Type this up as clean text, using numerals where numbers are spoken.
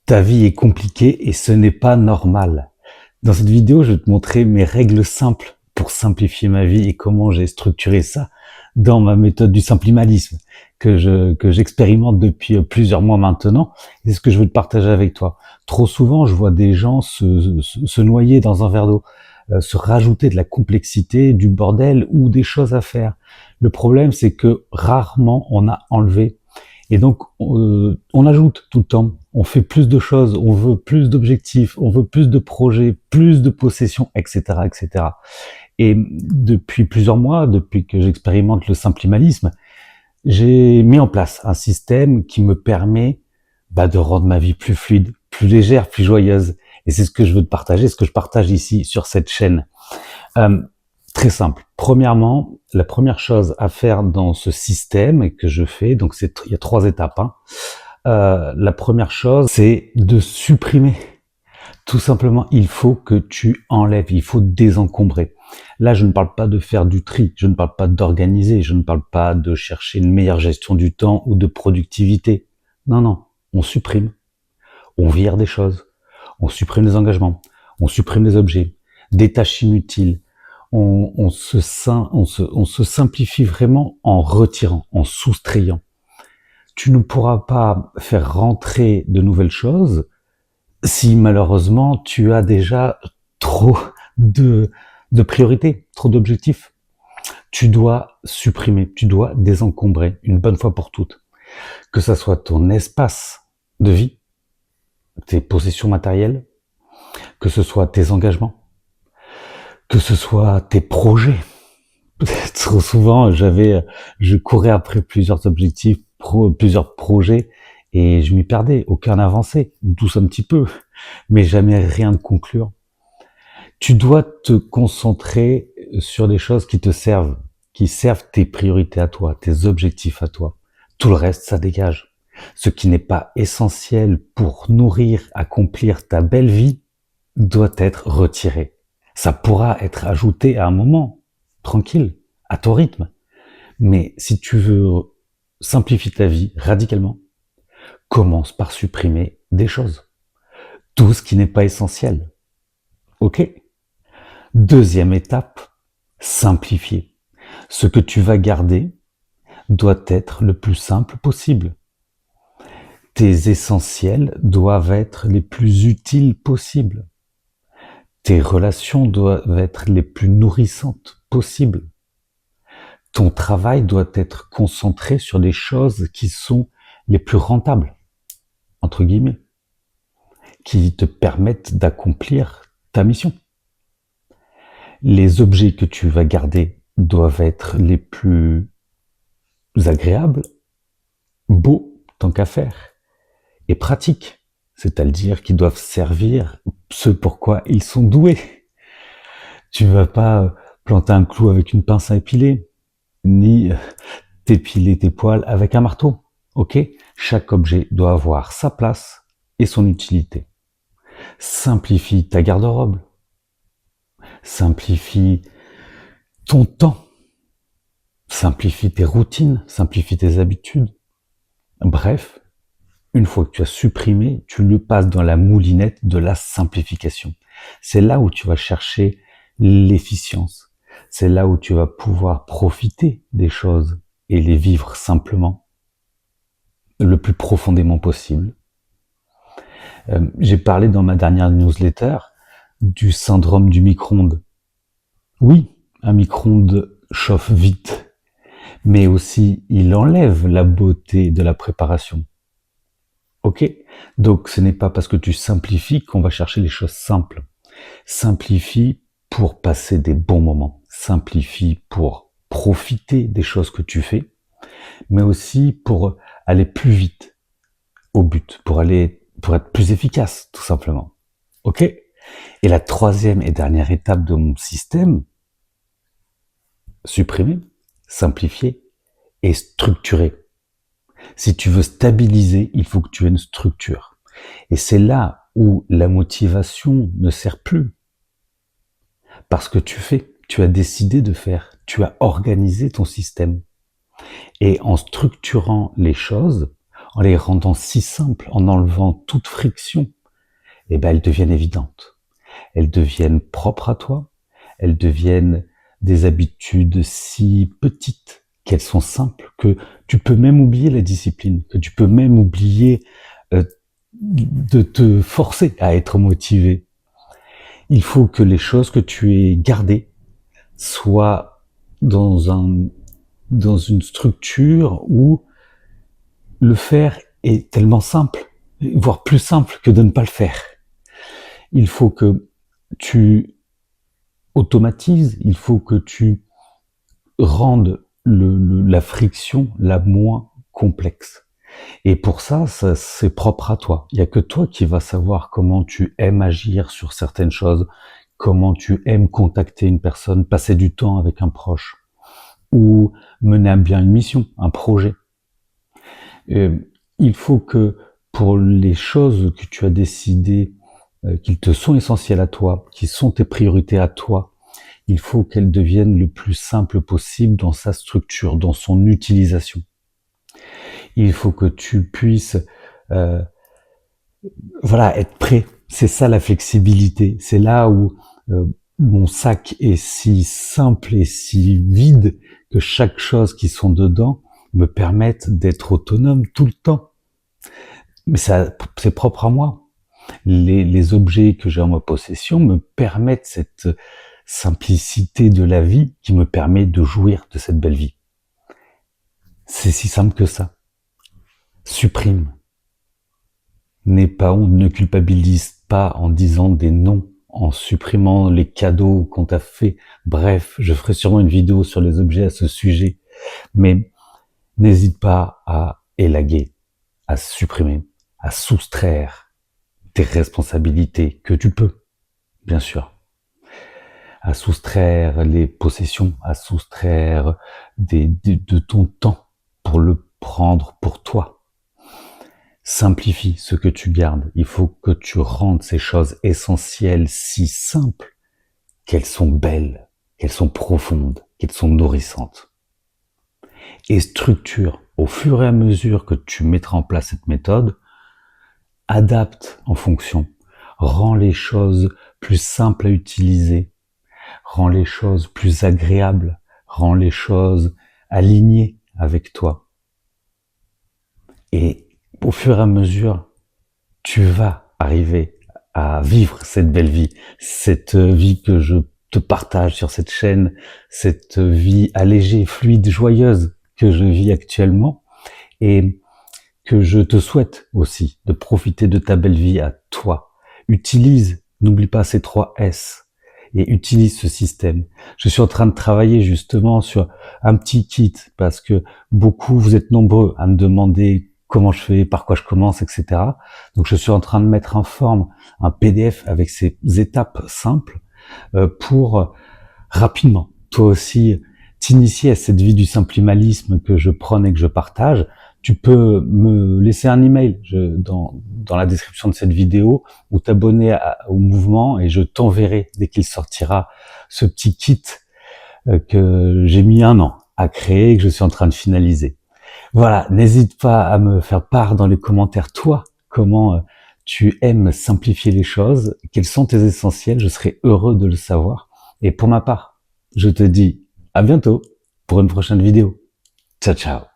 Ta vie est compliquée et ce n'est pas normal. Dans cette vidéo, je vais te montrer mes règles simples pour simplifier ma vie et comment j'ai structuré ça dans ma méthode du simplimalisme que j'expérimente depuis plusieurs mois maintenant. Et c'est ce que je veux te partager avec toi. Trop souvent, je vois des gens se noyer dans un verre d'eau, se rajouter de la complexité, du bordel ou des choses à faire. Le problème, c'est que rarement on a enlevé. Et donc, on ajoute tout le temps, on fait plus de choses, on veut plus d'objectifs, on veut plus de projets, plus de possessions, etc., etc. Et depuis plusieurs mois, depuis que j'expérimente le simplimalisme, j'ai mis en place un système qui me permet de rendre ma vie plus fluide, plus légère, plus joyeuse. Et c'est ce que je veux te partager, ce que je partage ici sur cette chaîne. Euh, Très simple. Premièrement, la première chose à faire dans ce système que je fais, donc il y a 3 étapes. La première chose, c'est de supprimer. Tout simplement, il faut que tu enlèves, il faut désencombrer. Là, je ne parle pas de faire du tri, je ne parle pas d'organiser, je ne parle pas de chercher une meilleure gestion du temps ou de productivité. Non, non, on supprime, on vire des choses, on supprime des engagements, on supprime des objets, des tâches inutiles. On se simplifie vraiment en retirant, en soustrayant. Tu ne pourras pas faire rentrer de nouvelles choses si malheureusement tu as déjà trop de priorités, trop d'objectifs. Tu dois supprimer, tu dois désencombrer une bonne fois pour toutes. Que ça soit ton espace de vie, tes possessions matérielles, que ce soit tes engagements, que ce soit tes projets. Trop souvent, je courais après plusieurs objectifs, plusieurs projets, et je m'y perdais, aucun avancé, douce un petit peu, mais jamais rien de concluant. Tu dois te concentrer sur des choses qui servent tes priorités à toi, tes objectifs à toi. Tout le reste, ça dégage. Ce qui n'est pas essentiel pour nourrir, accomplir ta belle vie, doit être retiré. Ça pourra être ajouté à un moment, tranquille, à ton rythme. Mais si tu veux simplifier ta vie radicalement, commence par supprimer des choses. Tout ce qui n'est pas essentiel. Ok? Deuxième étape, simplifier. Ce que tu vas garder doit être le plus simple possible. Tes essentiels doivent être les plus utiles possibles. Tes relations doivent être les plus nourrissantes possibles. Ton travail doit être concentré sur les choses qui sont les plus rentables, entre guillemets, qui te permettent d'accomplir ta mission. Les objets que tu vas garder doivent être les plus agréables, beaux, tant qu'à faire, et pratiques, c'est-à-dire qu'ils doivent servir ce pourquoi ils sont doués. Tu ne vas pas planter un clou avec une pince à épiler, ni t'épiler tes poils avec un marteau. Ok? Chaque objet doit avoir sa place et son utilité. Simplifie ta garde-robe. Simplifie ton temps. Simplifie tes routines. Simplifie tes habitudes. Bref, une fois que tu as supprimé, tu le passes dans la moulinette de la simplification. C'est là où tu vas chercher l'efficience. C'est là où tu vas pouvoir profiter des choses et les vivre simplement, le plus profondément possible. J'ai parlé dans ma dernière newsletter du syndrome du micro-ondes. Oui, un micro-ondes chauffe vite, mais aussi il enlève la beauté de la préparation. Ok? Donc ce n'est pas parce que tu simplifies qu'on va chercher les choses simples. Simplifie pour passer des bons moments. Simplifie pour profiter des choses que tu fais, mais aussi pour aller plus vite au but, pour être plus efficace, tout simplement. Ok? Et la troisième et dernière étape de mon système, supprimer, simplifier et structurer. Si tu veux stabiliser, il faut que tu aies une structure. Et c'est là où la motivation ne sert plus. Parce que tu as décidé de faire, tu as organisé ton système. Et en structurant les choses, en les rendant si simples, en enlevant toute friction, eh ben, elles deviennent évidentes. Elles deviennent propres à toi. Elles deviennent des habitudes si petites qu'elles sont simples, que tu peux même oublier la discipline, que tu peux même oublier de te forcer à être motivé. Il faut que les choses que tu aies gardées soient dans une structure où le faire est tellement simple, voire plus simple que de ne pas le faire. Il faut que tu automatises, il faut que tu rendes la friction la moins complexe. Et pour ça, c'est propre à toi. Il n'y a que toi qui vas savoir comment tu aimes agir sur certaines choses, comment tu aimes contacter une personne, passer du temps avec un proche, ou mener à bien une mission, un projet. Il faut que pour les choses que tu as décidé qu'ils te sont essentielles à toi, qui sont tes priorités à toi, il faut qu'elles deviennent le plus simple possible dans sa structure, dans son utilisation. Il faut que tu puisses être prêt. C'est ça la flexibilité. C'est là où mon sac est si simple et si vide que chaque chose qui sont dedans me permettent d'être autonome tout le temps. Mais ça, c'est propre à moi. Les objets que j'ai en ma possession me permettent cette simplicité de la vie qui me permet de jouir de cette belle vie. C'est si simple que ça. Supprime. N'aie pas honte, ne culpabilise pas en disant des noms, en supprimant les cadeaux qu'on t'a fait. Bref, je ferai sûrement une vidéo sur les objets à ce sujet. Mais n'hésite pas à élaguer, à supprimer, à soustraire tes responsabilités que tu peux, bien sûr. À soustraire les possessions, à soustraire de ton temps pour le prendre pour toi. Simplifie ce que tu gardes. Il faut que tu rendes ces choses essentielles si simples qu'elles sont belles, qu'elles sont profondes, qu'elles sont nourrissantes. Et structure, au fur et à mesure que tu mettras en place cette méthode, adapte en fonction, rend les choses plus simples à utiliser, rend les choses plus agréables, rend les choses alignées avec toi. Et au fur et à mesure, tu vas arriver à vivre cette belle vie, cette vie que je te partage sur cette chaîne, cette vie allégée, fluide, joyeuse que je vis actuellement et que je te souhaite aussi de profiter de ta belle vie à toi. Utilise, n'oublie pas ces 3 S et utilise ce système. Je suis en train de travailler justement sur un petit kit parce que beaucoup, vous êtes nombreux à me demander comment je fais, par quoi je commence, etc. Donc je suis en train de mettre en forme un PDF avec ces étapes simples pour rapidement, toi aussi, t'initier à cette vie du simplimalisme que je prône et que je partage. Tu peux me laisser un email dans la description de cette vidéo ou t'abonner au mouvement et je t'enverrai dès qu'il sortira ce petit kit que j'ai mis 1 an à créer et que je suis en train de finaliser. Voilà, n'hésite pas à me faire part dans les commentaires, toi, comment tu aimes simplifier les choses, quels sont tes essentiels, je serai heureux de le savoir. Et pour ma part, je te dis à bientôt pour une prochaine vidéo. Ciao, ciao.